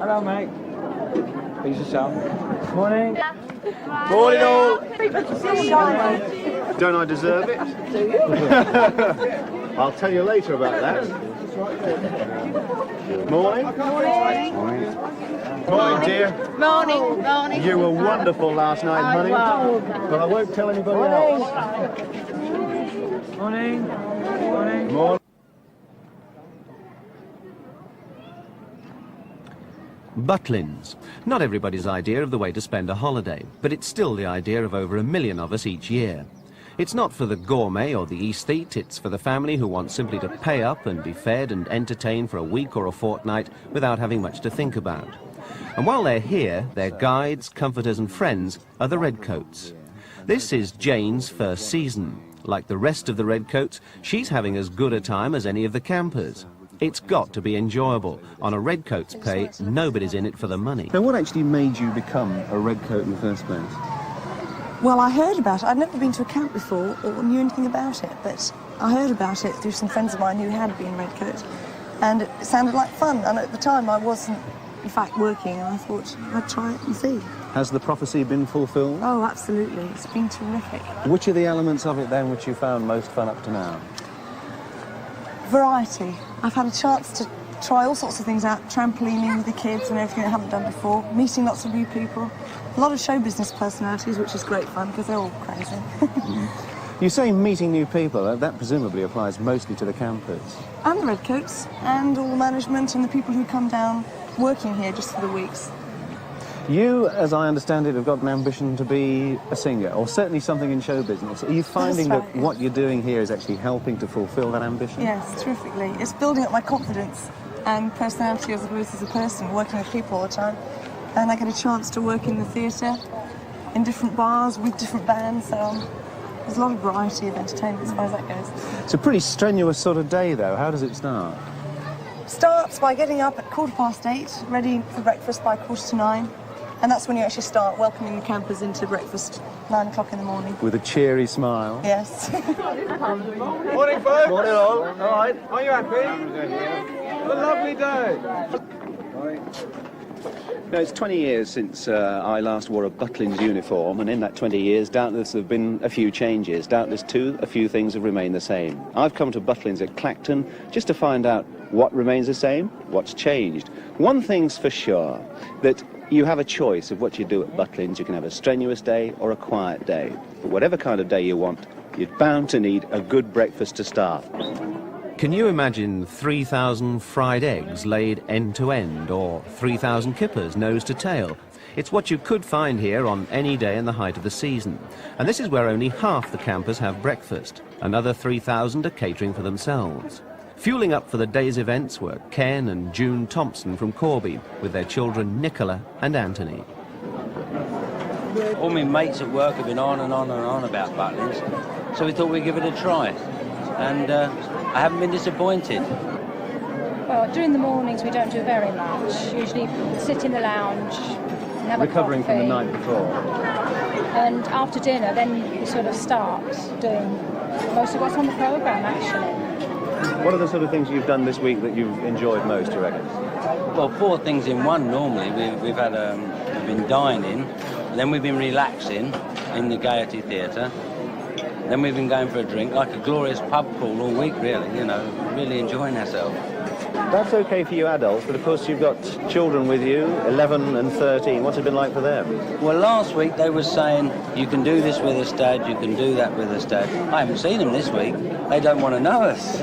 Hello, mate. Please yourself. Morning. Morning all. Don't I deserve it? Do you? I'll tell you later about that. Morning. Morning. Morning, dear. Morning. Morning. You were wonderful last night, honey. But I won't tell anybody else. Morning. Morning. Morning. Butlins. Not everybody's idea of the way to spend a holiday, but it's still the idea of over 1 million of us each year. It's not for the gourmet or the aesthete, it's for the family who want simply to pay up and be fed and entertained for a week or a fortnight without having much to think about. And while they're here, their guides, comforters and friends are the Redcoats. This is Jane's first season. Like the rest of the Redcoats, she's having as good a time as any of the campers. It's got to be enjoyable. On a Redcoat's pay, nobody's in it for the money. Now, what actually made you become a Redcoat in the first place? Well, I heard about it. I'd never been to a camp before or knew anything about it, but I heard about it through some friends of mine who had been Redcoat, and it sounded like fun. And at the time, I wasn't, in fact, working, and I thought I'd try it and see. Has the prophecy been fulfilled? Oh, absolutely. It's been terrific. Which are the elements of it, then, which you found most fun up to now? Variety. I've had a chance to try all sorts of things out, trampolining with the kids and everything I haven't done before, meeting lots of new people, a lot of show business personalities, which is great fun because they're all crazy. You say meeting new people, that presumably applies mostly to the campers. And the Redcoats, and all the management and the people who come down working here just for the weeks. You, as I understand it, have got an ambition to be a singer, or certainly something in show business. Are you finding That's that right, yeah. what you're doing here is actually helping to fulfil that ambition? Yes, terrifically. It's building up my confidence and personality, I suppose, as a person, working with people all the time. And I get a chance to work in the theatre, in different bars, with different bands, so there's a lot of variety of entertainment as far as that goes. It's a pretty strenuous sort of day, though. How does it start? Starts by getting up at 8:15, ready for breakfast by 9:15. And that's when you actually start welcoming the campers into breakfast, 9 o'clock in the morning. With a cheery smile. Yes. Morning, folks. Morning, all. All right. Are you happy? A lovely day. Now, it's 20 years since I last wore a Butlins uniform, and in that 20 years, doubtless there have been a few changes. Doubtless, too, a few things have remained the same. I've come to Butlins at Clacton just to find out what remains the same, what's changed. One thing's for sure, that you have a choice of what you do at Butlins. You can have a strenuous day or a quiet day. But whatever kind of day you want, you're bound to need a good breakfast to start. Can you imagine 3,000 fried eggs laid end to end, or 3,000 kippers nose to tail? It's what you could find here on any day in the height of the season. And this is where only half the campers have breakfast. Another 3,000 are catering for themselves. Fueling up for the day's events were Ken and June Thompson from Corby, with their children Nicola and Anthony. All my mates at work have been on and on and on about Butlins, so we thought we'd give it a try. And I haven't been disappointed. Well, during the mornings we don't do very much. Usually sit in the lounge, and have Recovering a coffee. from the night before. And after dinner, then we sort of start doing most of what's on the programme, actually. What are the sort of things you've done this week that you've enjoyed most, you reckon? Well, 4 things in one normally. We've been dining, and then we've been relaxing in the Gaiety Theatre. Then we've been going for a drink, like a glorious pub crawl all week, really, you know, really enjoying ourselves. That's okay for you adults, but of course you've got children with you, 11 and 13. What's it been like for them? Well, last week they were saying, you can do this with us, Dad, you can do that with us, Dad. I haven't seen them this week. They don't want to know us.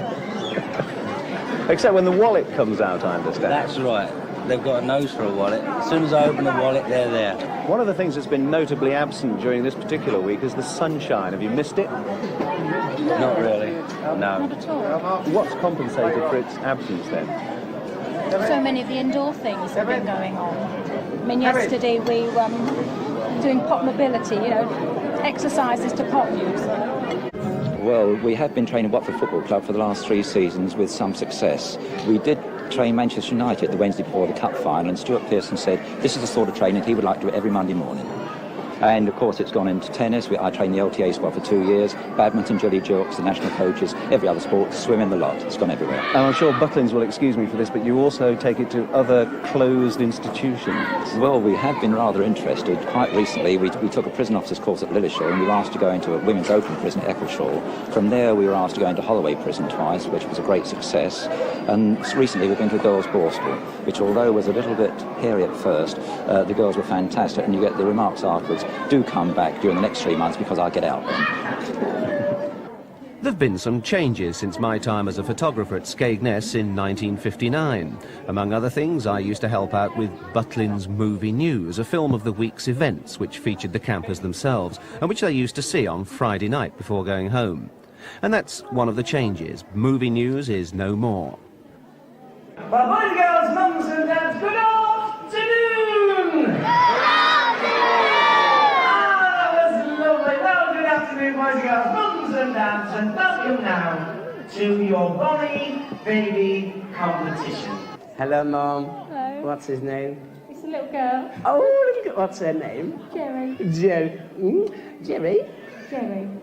Except when the wallet comes out, I understand. That's right. They've got a nose for a wallet. As soon as I open the wallet, they're there. One of the things that's been notably absent during this particular week is the sunshine. Have you missed it? Not really, no. Not at all. What's compensated for its absence then? So many of the indoor things have been going on. I mean, yesterday we were doing pop mobility, you know, exercises to pop music. Well, we have been training Watford Football Club for the last 3 seasons with some success. We did train Manchester United the Wednesday before the Cup final, and Stuart Pearson said this is the sort of training he would like to do every Monday morning. And of course it's gone into tennis. I trained the LTA squad for 2 years, badminton, jelly jokes, the national coaches, every other sport, swim in the lot. It's gone everywhere. And I'm sure Butlins will excuse me for this, but you also take it to other closed institutions. Well, we have been rather interested. Quite recently, we took a prison officers course at Lilleshall, and we were asked to go into a women's open prison at Eccleshall. From there, we were asked to go into Holloway prison twice, which was a great success. And recently, we've been to the girls' Borstal, which, although was a little bit hairy at first, the girls were fantastic, and you get the remarks afterwards, do come back during the next 3 months because I get out then. There've been some changes since my time as a photographer at Skegness in 1959. Among other things, I used to help out with Butlins Movie News, a film of the week's events which featured the campers themselves and which they used to see on Friday night before going home. And that's one of the changes. Movie News is no more. Well, boys and girls, mums and dads, good afternoon! That was lovely. Well, good afternoon, boys and girls, mums and dads, and welcome now to your Bonnie Baby competition. Hello, Mum. Hello. What's his name? It's a little girl. Oh, little girl. What's her name? Jerry. Jerry? Jerry.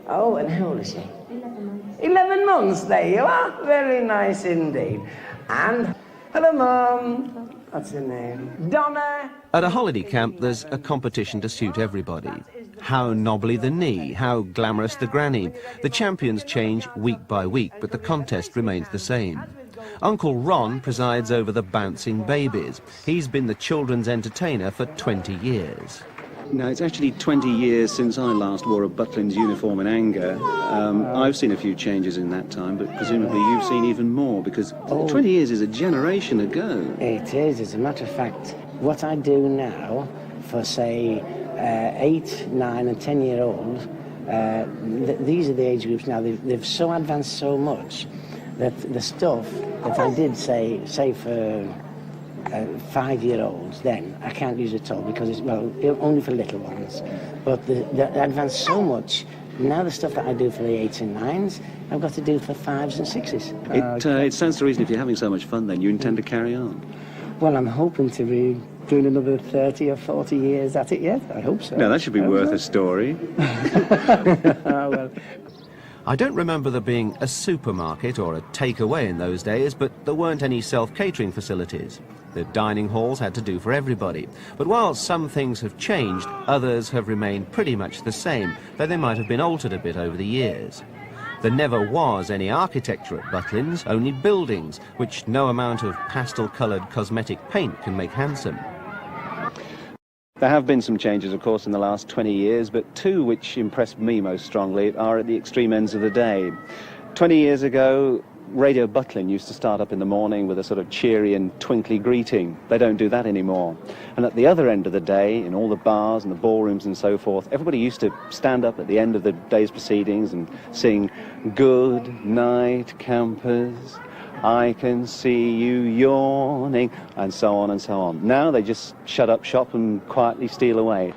Oh, and how old is she? 11 months. 11 months, there you are. Very nice indeed. And, hello, Mum. What's her name? Donna. At a holiday camp, there's a competition to suit everybody. How knobbly the knee, how glamorous the granny. The champions change week by week, but the contest remains the same. Uncle Ron presides over the bouncing babies. He's been the children's entertainer for 20 years. Now, it's actually 20 years since I last wore a Butlins uniform in anger. I've seen a few changes in that time, but presumably you've seen even more, because 20 years is a generation ago. It is. As a matter of fact, what I do now for, say, 8, 9 and 10-year-olds, these are the age groups now. They've so advanced so much that the stuff that I did say for 5-year-olds then, I can't use at all because it's, well, only for little ones. But they advanced so much. Now the stuff that I do for the 8s and 9s, I've got to do for 5s and 6s. It stands to reason if you're having so much fun then, you intend to carry on. Well, I'm hoping to be doing another 30 or 40 years at it yet. I hope so. No, that should be worth a story. Oh, well. I don't remember there being a supermarket or a takeaway in those days, but there weren't any self-catering facilities. The dining halls had to do for everybody. But while some things have changed, others have remained pretty much the same, though they might have been altered a bit over the years. There never was any architecture at Butlins, only buildings, which no amount of pastel-coloured cosmetic paint can make handsome. There have been some changes, of course, in the last 20 years, but two which impressed me most strongly are at the extreme ends of the day. 20 years ago, Radio Butlin used to start up in the morning with a sort of cheery and twinkly greeting. They don't do that anymore. And at the other end of the day, in all the bars and the ballrooms and so forth, everybody used to stand up at the end of the day's proceedings and sing, "Good night, campers. I can see you yawning," and so on and so on. Now they just shut up shop and quietly steal away.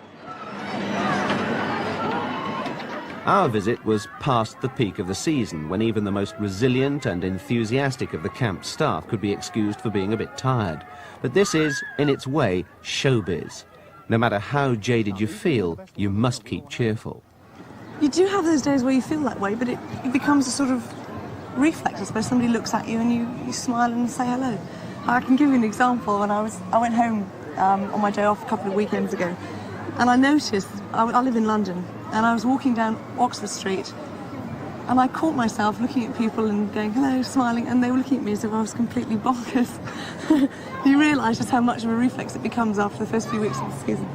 Our visit was past the peak of the season, when even the most resilient and enthusiastic of the camp staff could be excused for being a bit tired. But this is, in its way, showbiz. No matter how jaded you feel, you must keep cheerful. You do have those days where you feel that way, but it becomes a sort of reflex. I suppose somebody looks at you and you smile and say hello. I can give you an example. When I went home on my day off a couple of weekends ago, and I noticed, I live in London, and I was walking down Oxford Street, and I caught myself looking at people and going hello, smiling, and they were looking at me as if I was completely bonkers. You realise just how much of a reflex it becomes after the first few weeks of the season.